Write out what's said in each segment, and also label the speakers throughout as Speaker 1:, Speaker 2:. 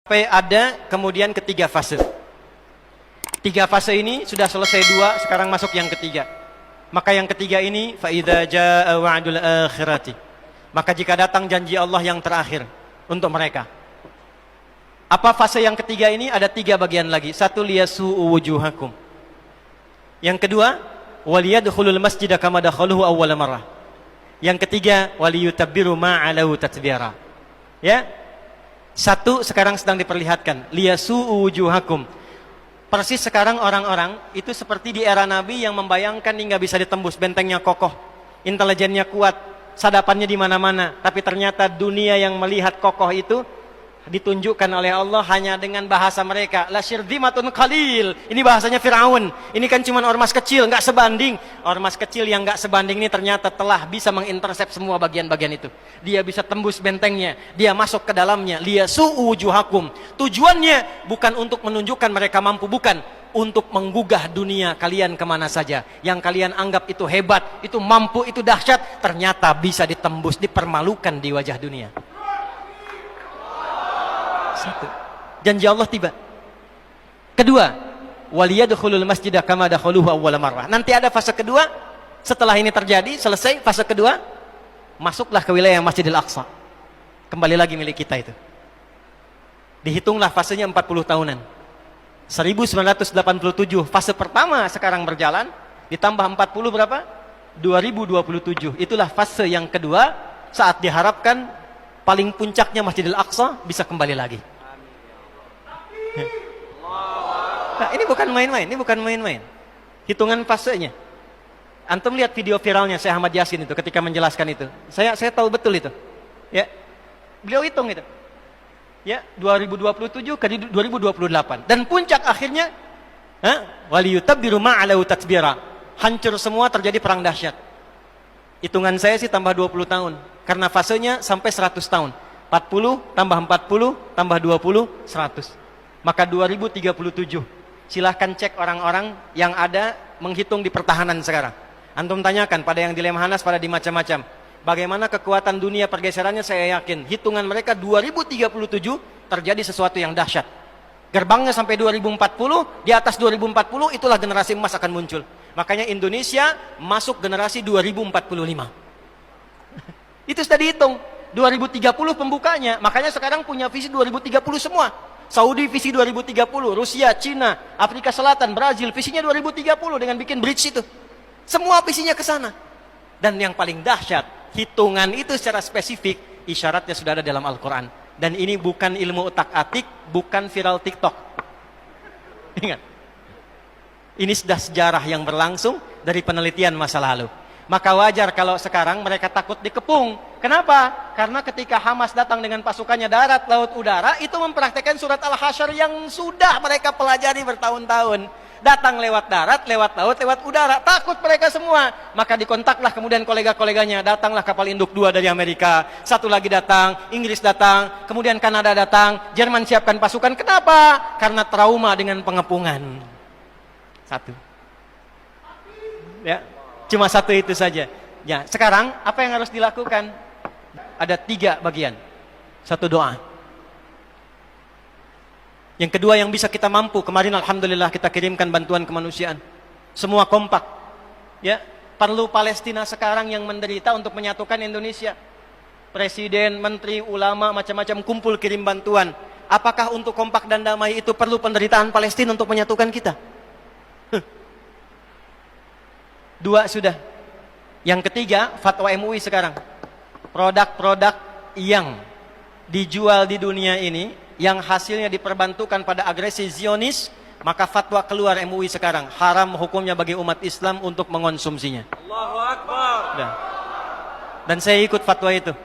Speaker 1: Sampai ada kemudian ketiga fase. Tiga fase ini sudah selesai dua, sekarang masuk yang ketiga. Maka yang ketiga ini faidza jaa wa'dul akhirati. Maka jika datang janji Allah yang terakhir untuk mereka. Apa fase yang ketiga ini? Ada tiga bagian lagi. Satu, liyasu'u wujuhakum. Yang kedua, waliyadkhulul masjida kama dakhaluhu awwala marrah. Yang ketiga, waliyutabbiru ma'alahu tatbira. Ya. Satu sekarang sedang diperlihatkan, liyasu'u wujuhakum. Persis sekarang orang-orang itu seperti di era Nabi yang membayangkan hingga bisa ditembus, bentengnya kokoh, intelijennya kuat, sadapannya di mana-mana. Tapi ternyata dunia yang melihat kokoh itu ditunjukkan oleh Allah hanya dengan bahasa mereka. La syirzimatun qalil. Ini bahasanya Firaun. Ini kan cuma ormas kecil, nggak sebanding. Ormas kecil yang nggak sebanding ini ternyata telah bisa mengintersep semua bagian-bagian itu. Dia bisa tembus bentengnya, dia masuk ke dalamnya. Liyasu'u wujuhakum. Tujuannya bukan untuk menunjukkan mereka mampu, bukan. Untuk menggugah dunia kalian kemana saja. Yang kalian anggap itu hebat, itu mampu, itu dahsyat, ternyata bisa ditembus, dipermalukan di wajah dunia. Satu, janji Allah tiba. Kedua, waliyadkhulul masjida kama dakhaluhu awwala marrah. Nanti ada fase kedua. Setelah ini terjadi, selesai fase kedua, masuklah ke wilayah Masjidil Aqsa. Kembali lagi milik kita itu. Dihitunglah fasenya 40 tahunan. 1987 fase pertama sekarang berjalan, ditambah 40 berapa? 2027. Itulah fase yang kedua, saat diharapkan paling puncaknya Masjidil Aqsa bisa kembali lagi. Nah, ini bukan main-main, ini bukan main-main. Hitungan fasenya. Antum lihat video viralnya Syekh Ahmad Yasin itu ketika menjelaskan itu. Saya tahu betul itu. Ya. Beliau hitung itu. Ya, 2027 ke 2028. Dan puncak akhirnya waliyutabbiru ma'alahu tatbira. Hancur semua, terjadi perang dahsyat. Hitungan saya sih tambah 20 tahun. Karena fasenya sampai 100 tahun. 40 tambah 40 tambah 20, 100. Maka 2037. Silahkan cek orang-orang yang ada menghitung di pertahanan sekarang. Antum tanyakan pada yang di Lemhanas, pada di macam-macam. Bagaimana kekuatan dunia pergeserannya, saya yakin. Hitungan mereka 2037 terjadi sesuatu yang dahsyat. Gerbangnya sampai 2040, di atas 2040 itulah generasi emas akan muncul. Makanya Indonesia masuk generasi 2045. Itu sudah dihitung. 2030 pembukanya. Makanya sekarang punya visi 2030 semua. Saudi visi 2030, Rusia, Cina, Afrika Selatan, Brazil visinya 2030 dengan bikin bridge itu. Semua visinya ke sana. Dan yang paling dahsyat, hitungan itu secara spesifik isyaratnya sudah ada dalam Al-Qur'an. Dan ini bukan ilmu utak-atik, bukan viral TikTok. Ingat. Ini sudah sejarah yang berlangsung dari penelitian masa lalu. Maka wajar kalau sekarang mereka takut dikepung. Kenapa? Karena ketika Hamas datang dengan pasukannya darat, laut, udara, itu mempraktekkan surat Al-Hasyr yang sudah mereka pelajari bertahun-tahun. Datang lewat darat, lewat laut, lewat udara. Takut mereka semua. Maka dikontaklah kemudian kolega-koleganya. Datanglah kapal induk 2 dari Amerika. Satu lagi datang, Inggris datang, kemudian Kanada datang, Jerman siapkan pasukan. Kenapa? Karena trauma dengan pengepungan. Satu. Ya. Cuma satu itu saja. Ya, sekarang apa yang harus dilakukan? Ada 3 bagian. Satu, doa. Yang kedua yang bisa kita mampu. Kemarin alhamdulillah kita kirimkan bantuan kemanusiaan. Semua kompak. Ya, perlu Palestina sekarang yang menderita untuk menyatukan Indonesia. Presiden, menteri, ulama, macam-macam kumpul kirim bantuan. Apakah untuk kompak dan damai itu perlu penderitaan Palestina untuk menyatukan kita? 2 sudah. Yang ketiga, fatwa MUI sekarang. Produk-produk yang dijual di dunia ini, yang hasilnya diperbantukan pada agresi Zionis, maka fatwa keluar MUI sekarang. Haram hukumnya bagi umat Islam untuk mengonsumsinya. Allahu Akbar. Dan saya ikut fatwa itu.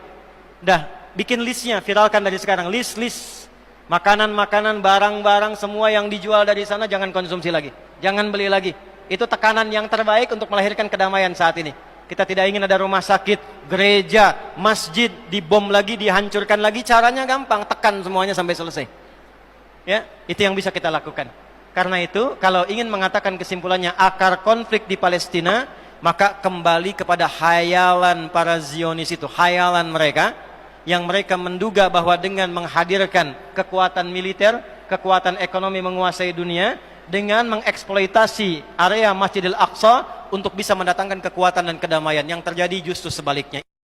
Speaker 1: Bikin listnya, viralkan dari sekarang. List. Makanan-makanan, barang-barang, semua yang dijual dari sana jangan konsumsi lagi. Jangan beli lagi. Itu tekanan yang terbaik untuk melahirkan kedamaian saat ini. Kita tidak ingin ada rumah sakit, gereja, masjid dibom lagi, dihancurkan lagi. Caranya gampang, tekan semuanya sampai selesai. Ya, itu yang bisa kita lakukan. Karena itu, kalau ingin mengatakan kesimpulannya akar konflik di Palestina, maka kembali kepada hayalan para Zionis itu, hayalan mereka yang mereka menduga bahwa dengan menghadirkan kekuatan militer, kekuatan ekonomi menguasai dunia, dengan mengeksploitasi area Masjidil Aqsa untuk bisa mendatangkan kekuatan dan kedamaian. Yang terjadi justru sebaliknya.